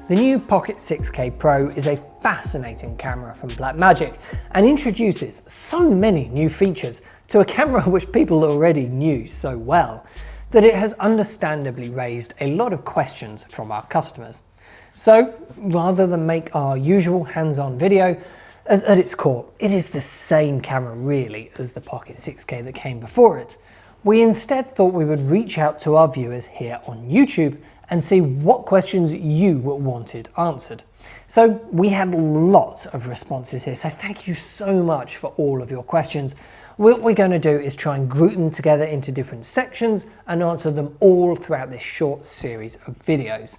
The new Pocket 6K Pro is a fascinating camera from Blackmagic and introduces so many new features to a camera which people already knew so well that it has understandably raised a lot of questions from our customers. So rather than make our usual hands-on video, as at its core it is the same camera really as the Pocket 6K that came before it, we instead thought we would reach out to our viewers here on YouTube and see what questions you wanted answered. So we had lots of responses here, so thank you so much for all of your questions. What we're going to do is try and group them together into different sections and answer them all throughout this short series of videos.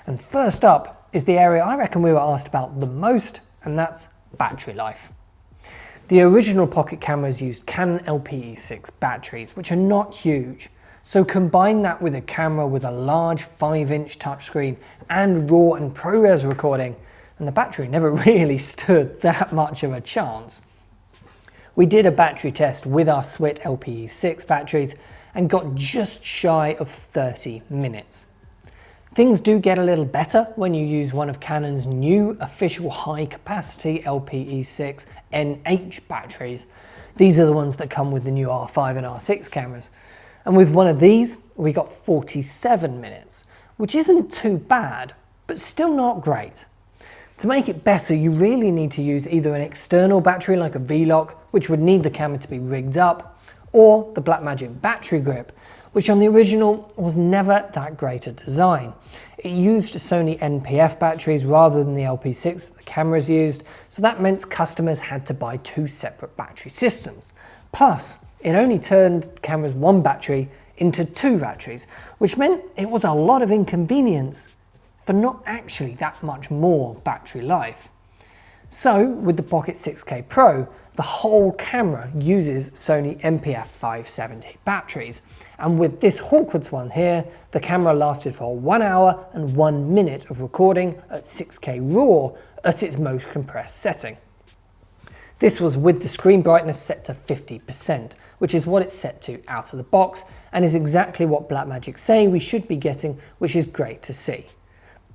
And first up is the area I reckon we were asked about the most, and that's battery life. The original Pocket cameras used Canon LPE6 batteries, which are not huge. So combine that with a camera with a large 5-inch touchscreen and RAW and ProRes recording, and the battery never really stood that much of a chance. We did a battery test with our Swit LPE6 batteries and got just shy of 30 minutes. Things do get a little better when you use one of Canon's new official high-capacity LPE6 NH batteries. These are the ones that come with the new R5 and R6 cameras. And with one of these, we got 47 minutes, which isn't too bad, but still not great. To make it better, you really need to use either an external battery like a V-Lock, which would need the camera to be rigged up, or the Blackmagic battery grip, which on the original was never that great a design. It used Sony NPF batteries rather than the LP6 that the cameras used, so that meant customers had to buy two separate battery systems. Plus, it only turned the camera's one battery into two batteries, which meant it was a lot of inconvenience for not actually that much more battery life. So with the Pocket 6K Pro, the whole camera uses Sony NPF 570 batteries, and with this Hawkwood's one here, the camera lasted for 1 hour and 1 minute of recording at 6K RAW at its most compressed setting. This was with the screen brightness set to 50%, which is what it's set to out of the box, and is exactly what Blackmagic say we should be getting, which is great to see.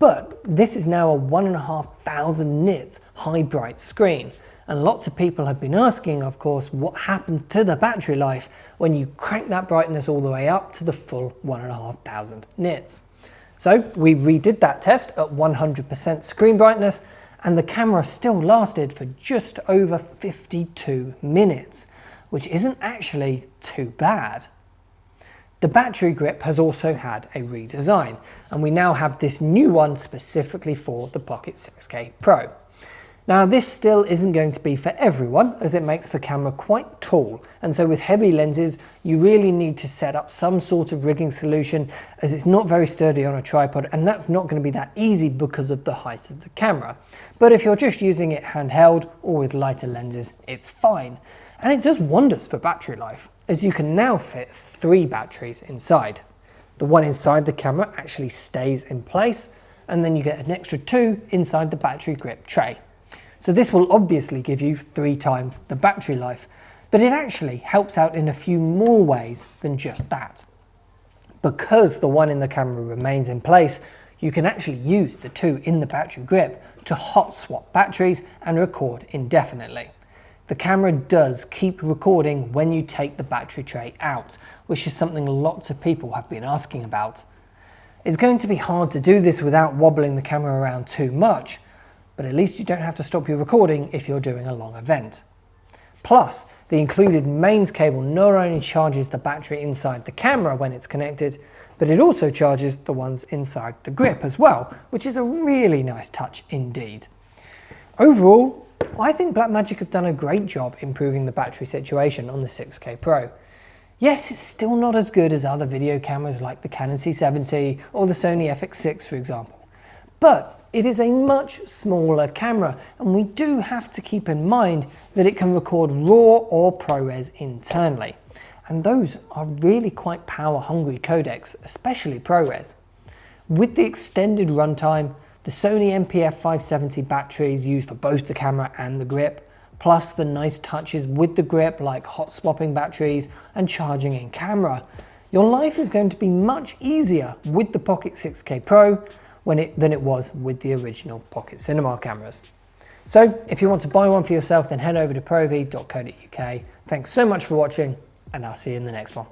But this is now a 1,500 nits high bright screen, and lots of people have been asking, of course, what happened to the battery life when you crank that brightness all the way up to the full 1,500 nits. So we redid that test at 100% screen brightness, and the camera still lasted for just over 52 minutes, which isn't actually too bad. The battery grip has also had a redesign, and we now have this new one specifically for the Pocket 6K Pro. Now this still isn't going to be for everyone, as it makes the camera quite tall, and so with heavy lenses you really need to set up some sort of rigging solution, as it's not very sturdy on a tripod, and that's not going to be that easy because of the height of the camera. But if you're just using it handheld or with lighter lenses, it's fine. And it does wonders for battery life, as you can now fit 3 batteries inside. The one inside the camera actually stays in place, and then you get an extra 2 inside the battery grip tray. So this will obviously give you 3 times the battery life, but it actually helps out in a few more ways than just that. Because the one in the camera remains in place, you can actually use the 2 in the battery grip to hot swap batteries and record indefinitely. The camera does keep recording when you take the battery tray out, which is something lots of people have been asking about. It's going to be hard to do this without wobbling the camera around too much, but at least you don't have to stop your recording if you're doing a long event. Plus, the included mains cable not only charges the battery inside the camera when it's connected, but it also charges the ones inside the grip as well, which is a really nice touch indeed. Overall, I think Blackmagic have done a great job improving the battery situation on the 6K Pro. Yes, it's still not as good as other video cameras like the Canon C70 or the Sony FX6 for example, but it is a much smaller camera, and we do have to keep in mind that it can record RAW or ProRes internally, and those are really quite power hungry codecs, especially ProRes. With the extended runtime, the Sony NPF 570 batteries used for both the camera and the grip, plus the nice touches with the grip like hot swapping batteries and charging in camera, your life is going to be much easier with the Pocket 6K Pro, than it was with the original pocket cinema cameras. So if you want to buy one for yourself, then head over to proav.co.uk. Thanks so much for watching, and I'll see you in the next one.